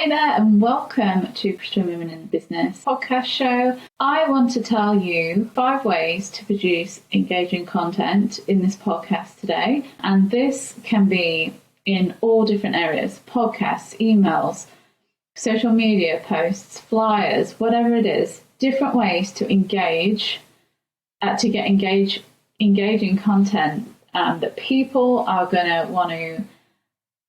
Hi there, and welcome to Christian Women in Business podcast show. I want to tell you 5 ways to produce engaging content in this podcast today. And this can be in all different areas: podcasts, emails, social media posts, flyers, whatever it is. Different ways to engage, to get engaging content that people are going to want to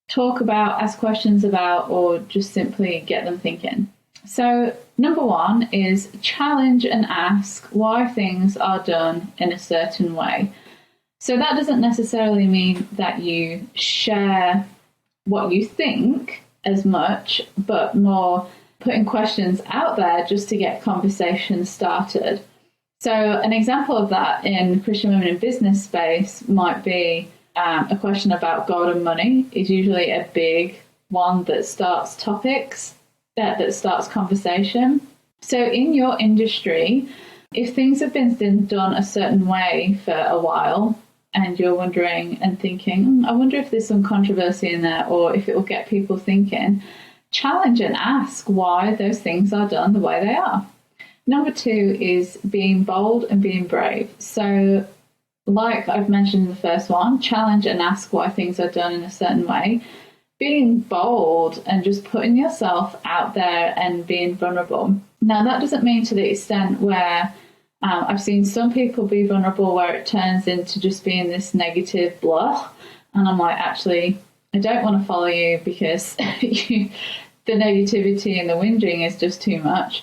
talk about, ask questions about, or just simply get them thinking. So number 1 is challenge and ask why things are done in a certain way. So that doesn't necessarily mean that you share what you think as much, but more putting questions out there just to get conversations started. So an example of that in Christian Women in Business space might be a question about God and money is usually a big one that starts topics, that starts conversation. So in your industry, if things have been done a certain way for a while and you're wondering and thinking, I wonder if there's some controversy in there or if it will get people thinking, challenge and ask why those things are done the way they are. Number 2 is being bold and being brave. So like I've mentioned in the first one, challenge and ask why things are done in a certain way. Being bold and just putting yourself out there and being vulnerable. Now, that doesn't mean to the extent where I've seen some people be vulnerable where it turns into just being this negative blah. And I'm like, actually, I don't want to follow you because the negativity and the whinging is just too much.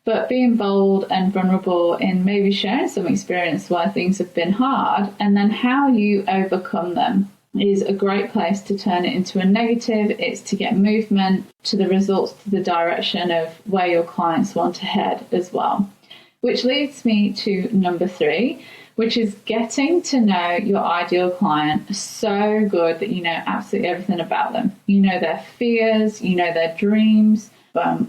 But being bold and vulnerable in maybe sharing some experience where things have been hard and then how you overcome them is a great place to turn it into a negative. It's to get movement to the results, to the direction of where your clients want to head as well. Which leads me to number 3, which is getting to know your ideal client so good that you know absolutely everything about them. You know their fears, you know their dreams,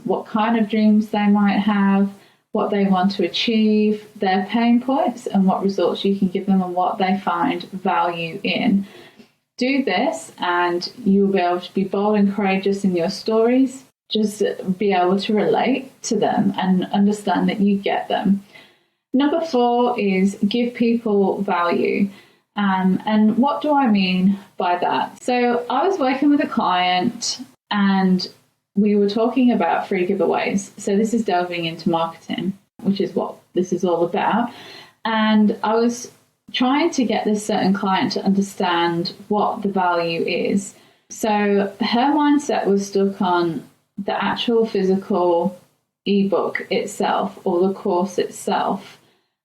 what kind of dreams they might have, what they want to achieve, their pain points, and what results you can give them and what they find value in. Do this and you'll be able to be bold and courageous in your stories. Just be able to relate to them and understand that you get them. Number 4 is give people value. And what do I mean by that? So I was working with a client and we were talking about free giveaways. So this is delving into marketing, which is what this is all about. And I was trying to get this certain client to understand what the value is. So her mindset was stuck on the actual physical ebook itself or the course itself,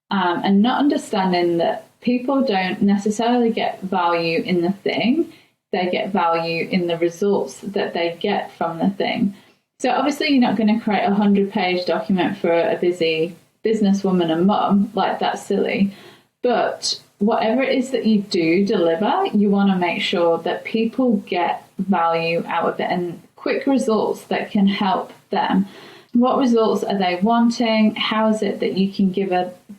and not understanding that people don't necessarily get value in the thing. They get value in the results that they get from the thing. So obviously you're not going to create a 100-page document for a busy businesswoman and mum, like that's silly. But whatever it is that you do deliver, you want to make sure that people get value out of it and quick results that can help them. What results are they wanting? How is it that you can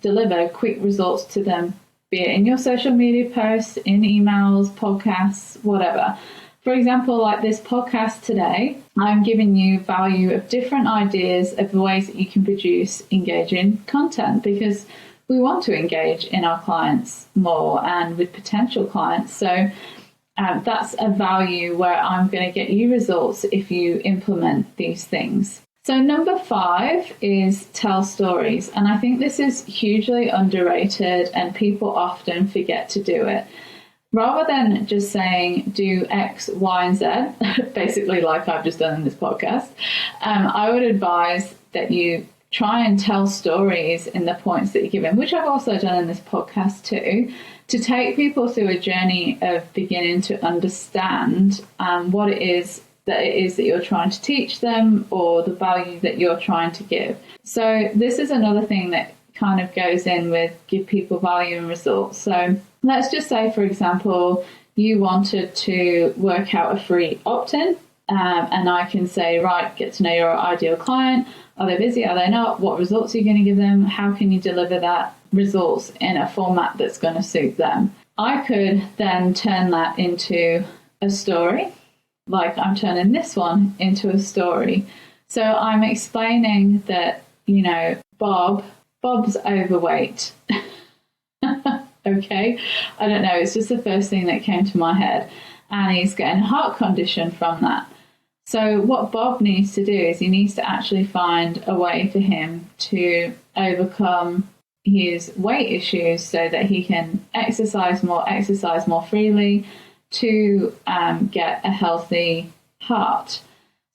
deliver quick results to them? Be it in your social media posts, in emails, podcasts, whatever. For example, like this podcast today, I'm giving you value of different ideas of the ways that you can produce engaging content because we want to engage in our clients more and with potential clients. So that's a value where I'm going to get you results if you implement these things. So number 5 is tell stories. And I think this is hugely underrated and people often forget to do it. Rather than just saying do X, Y, and Z, basically like I've just done in this podcast, I would advise that you try and tell stories in the points that you're given, which I've also done in this podcast too, to take people through a journey of beginning to understand what it is that you're trying to teach them or the value that you're trying to give. So this is another thing that kind of goes in with give people value and results. So let's just say, for example, you wanted to work out a free opt-in and I can say, right, get to know your ideal client. Are they busy? Are they not? What results are you going to give them? How can you deliver that results in a format that's going to suit them? I could then turn that into a story like I'm turning this one into a story. So I'm explaining that, Bob's overweight. Okay, I don't know, it's just the first thing that came to my head, and he's getting a heart condition from that. So what Bob needs to do is he needs to actually find a way for him to overcome his weight issues so that he can exercise more freely to get a healthy heart.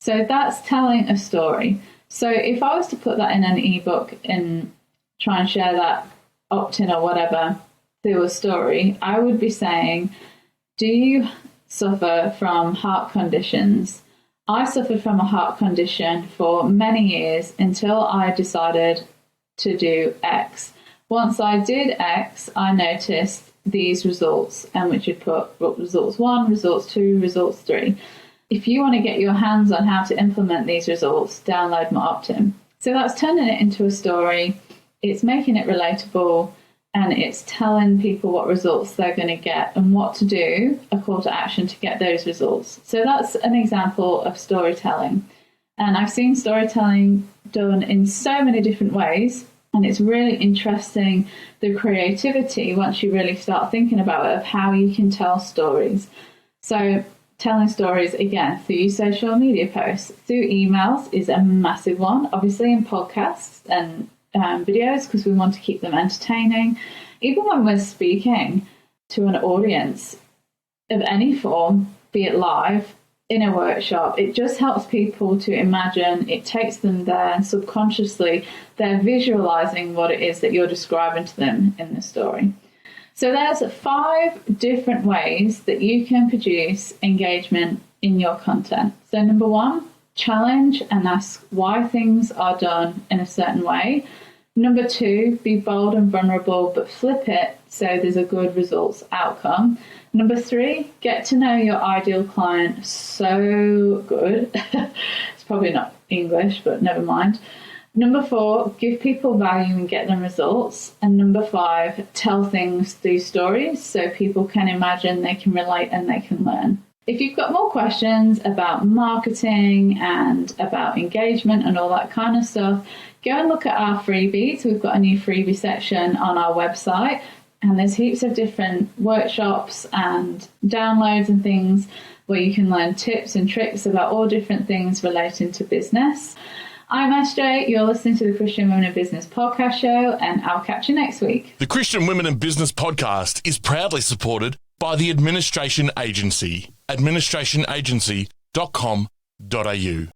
So that's telling a story. So if I was to put that in an ebook and try and share that opt-in or whatever through a story, I would be saying, do you suffer from heart conditions? I suffered from a heart condition for many years until I decided to do X. Once I did X, I noticed these results, and which would put results 1, results 2, results 3. If you want to get your hands on how to implement these results, download my opt-in. So that's turning it into a story, it's making it relatable, and it's telling people what results they're going to get and what to do, a call to action to get those results. So that's an example of storytelling. And I've seen storytelling done in so many different ways, and it's really interesting, the creativity, once you really start thinking about it, of how you can tell stories. So telling stories, again, through social media posts, through emails is a massive one, obviously in podcasts and videos, because we want to keep them entertaining. Even when we're speaking to an audience of any form, be it live, in a workshop, it just helps people to imagine, it takes them there, and subconsciously they're visualizing what it is that you're describing to them in the story. So there's 5 different ways that you can produce engagement in your content. So number 1, challenge and ask why things are done in a certain way. Number 2, be bold and vulnerable, but flip it so there's a good results outcome. Number 3, get to know your ideal client so good. It's probably not English, but never mind. Number 4, give people value and get them results. And number 5, tell things through stories so people can imagine, they can relate, and they can learn. If you've got more questions about marketing and about engagement and all that kind of stuff, go and look at our freebies. We've got a new freebie section on our website, and there's heaps of different workshops and downloads and things where you can learn tips and tricks about all different things relating to business. I'm SJ, you're listening to the Christian Women in Business podcast show, and I'll catch you next week. The Christian Women in Business podcast is proudly supported by the Administration Agency, administrationagency.com.au.